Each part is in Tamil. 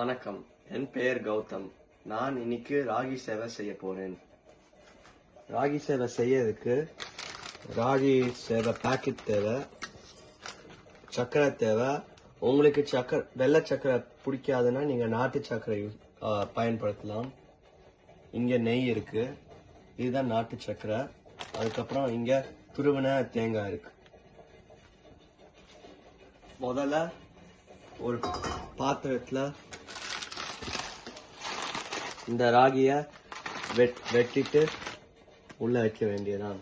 வணக்கம், என் பெயர் கௌதம். நான் இன்னைக்கு ராகி சேவை செய்ய போறேன். ராகி சேவை செய்யறதுக்கு ராகி சேவை பாக்கெட் தேவை, சக்கரை தேவை. உங்களுக்கு வெள்ளை சக்கரை பிடிக்காதுன்னா நீங்க நாட்டு சக்கரை பயன்படுத்தலாம். இங்க நெய் இருக்கு, இதுதான் நாட்டு சக்கரை. அதுக்கப்புறம் இங்க துருவின தேங்காய் இருக்கு. முதல்ல ஒரு பாத்திரத்துல இந்த ராகிய வெட்டிட்டு உள்ள வைக்க வேண்டியதான்.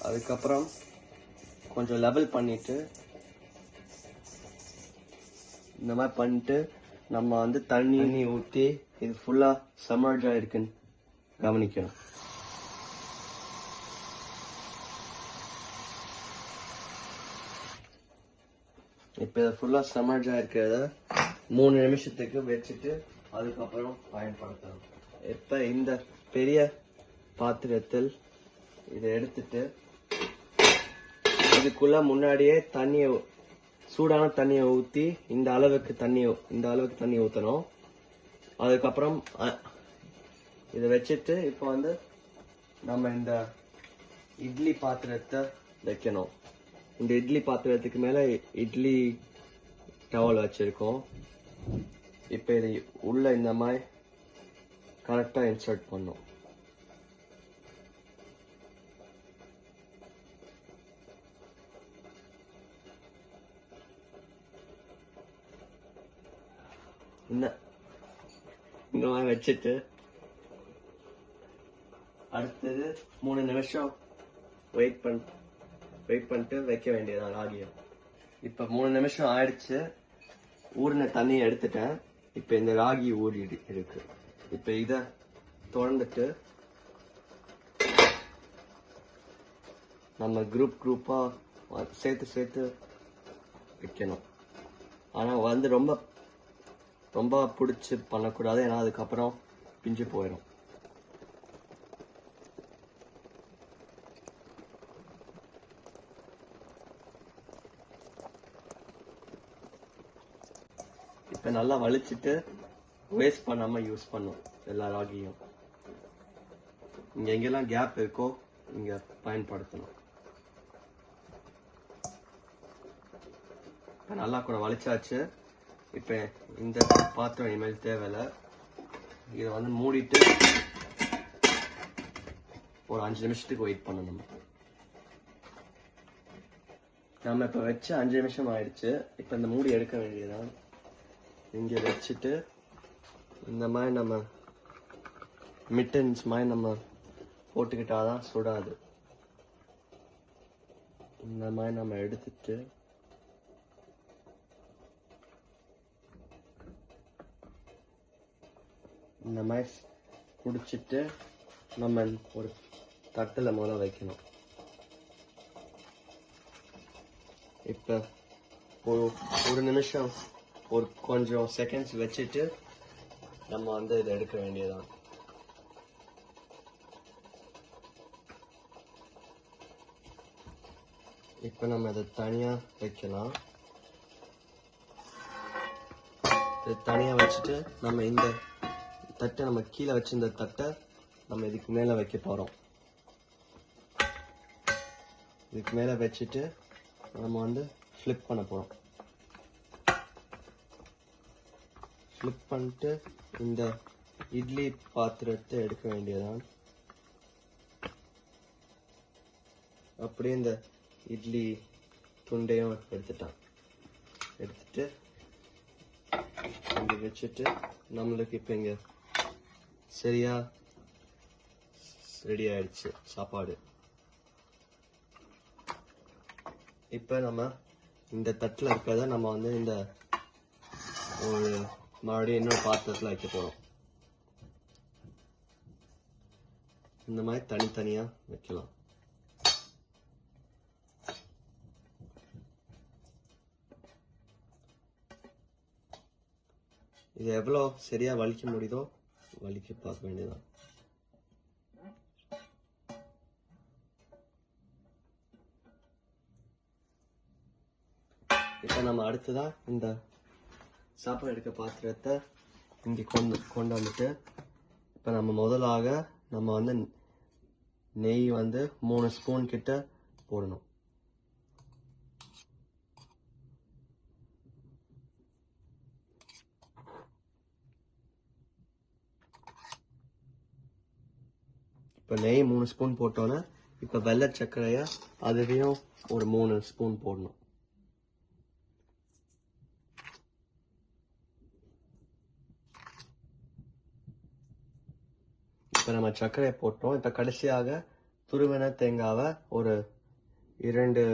அதுக்கப்புறம் கொஞ்சம் லெவல் பண்ணிட்டு இந்த மாதிரி பண்ணிட்டு நம்ம தண்ணி ஊற்றி இது ஃபுல்லா சமர்ஜா இருக்குன்னு கவனிக்கணும். இப்ப இது ஃபுல்லா சமர்ஜா இருக்கிறத 3 நிமிஷத்துக்கு வச்சுட்டு அதுக்கப்புறம் பயன்படுத்தணும். இப்ப இந்த பெரிய பாத்திரத்தில் இதை எடுத்துட்டு இதுக்குள்ள முன்னாடியே சூடான தண்ணியை ஊத்தி இந்த அளவுக்கு தண்ணி ஊத்தணும். அதுக்கப்புறம் இதை வச்சுட்டு இப்போ நம்ம இந்த இட்லி பாத்திரத்தை வைக்கணும். இந்த இட்லி பாத்திரத்துக்கு மேல இட்லி டவல் வச்சிருக்கோம். இப்ப இதை உள்ள இந்த மாதிரி கரெக்டா இன்சர்ட் பண்ணும். இந்த மாதிரி வச்சுட்டு அடுத்தது 3 நிமிஷம் வெயிட் பண்ணிட்டு வைக்க வேண்டியதான் ராகியம். இப்ப 3 நிமிஷம் ஆயிடுச்சு. ஊறின தண்ணியை எடுத்துட்டேன். இப்ப இந்த ராகி ஊறி இருக்கு. இப்ப இத திறந்துட்டு நம்ம குரூப்பா சேர்த்து வைக்கணும். ஆனா ரொம்ப பிடிச்சு பண்ணக்கூடாது, ஏன்னா அதுக்கப்புறம் பிஞ்சு போயிடும். இப்ப நல்லா வலிச்சிட்டு வேஸ்ட் பண்ணாம யூஸ் பண்ணும் எல்லா ராகியும். இங்க எங்கெல்லாம் கேப் இருக்கோ இங்க பயன்படுத்தணும். இப்ப நல்லா கூட வலிச்சாச்சு. இப்ப இந்த பாத்திரம் இனிமேல் தேவையில்லை. இதை மூடிட்டு ஒரு 5 நிமிஷத்துக்கு வெயிட் பண்ணணும். நம்ம இப்ப வச்சு 5 நிமிஷம் ஆயிடுச்சு. இப்ப இந்த மூடி எடுக்க வேண்டியதான். இங்க வச்சுட்டு இந்த மாதிரி நம்ம மிட்டன்ஸ் மாதிரி நம்ம போட்டுக்கிட்டாதான் சுடாது. இந்த மாதிரி நம்ம எடுத்துட்டு இந்த மாதிரி குடிச்சிட்டு நம்ம ஒரு தட்டுல முதல்ல வைக்கணும். இப்ப ஒரு நிமிஷம் கொஞ்சம் செகண்ட்ஸ் வச்சுட்டு நம்ம இதை எடுக்க வேண்டியதான். இப்ப நம்ம இதை தனியா வைக்கலாம். தனியா வச்சுட்டு நம்ம இந்த தட்டை நம்ம கீழே வச்சு இந்த தட்டை நம்ம இதுக்கு மேல வைக்க போறோம். இதுக்கு மேல வச்சுட்டு நம்ம ஃபிளிப் பண்ண போறோம். ஃபிளிப் பண்ணிட்டு இந்த இட்லி பாத்திரத்தை எடுக்க வேண்டியதான். அப்படியே இந்த இட்லி துண்டையும் எடுத்துட்டு இங்க வச்சுட்டு நம்மளுக்கு இப்ப இங்க சரியா ரெடி ஆயிடுச்சு சாப்பாடு. இப்ப நம்ம இந்த தட்டுல இருக்கிறத நம்ம இந்த ஒரு மறுபடியும் இன்னொரு பாத்திரத்துல வைக்க போறோம். இந்த மாதிரி தனித்தனியா வைக்கலாம். இது எவ்வளவு சரியா வலிக்க முடியுதோ வலிக்க பார்க்க வேண்டியதான். இப்போ நம்ம அடுத்ததா இந்த சாப்பாடு எடுக்க பாத்திரத்தை இங்கே கொண்டு வந்துட்டு இப்போ நம்ம முதலாக நம்ம வந்து நெய் வந்து 3 ஸ்பூன் கிட்ட போடணும். இப்போ நெய் 3 ஸ்பூன் போட்டோன்னே இப்போ வெள்ளை சர்க்கரையை அதுலேயும் ஒரு 3 ஸ்பூன் போடணும். இப்போ நம்ம சர்க்கரையை போட்டோம். இப்போ கடைசியாக துருவின தேங்காவை ஒரு 2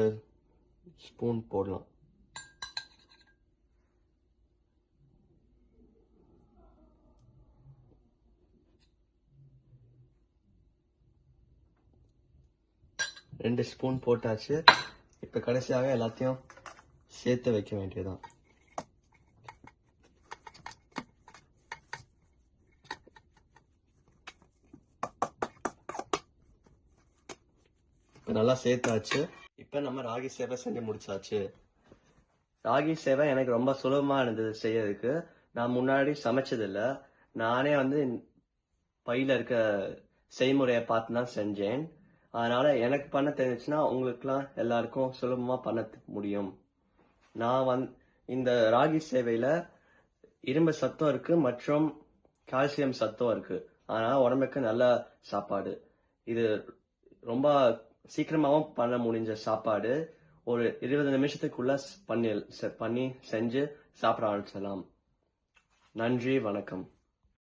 ஸ்பூன் போடலாம். ரெண்டு ஸ்பூன் போட்டாச்சு. இப்போ கடைசியாக எல்லாத்தையும் சேர்த்து வைக்க வேண்டியதுதான். இப்போ நல்லா சேர்த்தாச்சு. இப்போ நம்ம ராகி சேவை செஞ்சு முடிச்சாச்சு. ராகி சேவை எனக்கு ரொம்ப சுலபமா இருந்தது செய்யறதுக்கு. நான் முன்னாடி சமைச்சதில்ல. நானே வந்து பையில இருக்க செய்முறையை பார்த்து தான் செஞ்சேன். அதனால எனக்கு பண்ண தெரிஞ்சுச்சுன்னா உங்களுக்குலாம் எல்லாருக்கும் சுலபமா பண்ண முடியும். நான் இந்த ராகி சேவையில இரும்பு சத்தம் இருக்கு மற்றும் கால்சியம் சத்தம் இருக்கு. அதனால உடம்புக்கு நல்ல சாப்பாடு. இது ரொம்ப சீக்கிரமாவும் பண்ண முடிஞ்ச சாப்பாடு. ஒரு 20 நிமிஷத்துக்குள்ள பண்ணி செஞ்சு சாப்பிட ஆரம்பிச்சலாம். நன்றி, வணக்கம்.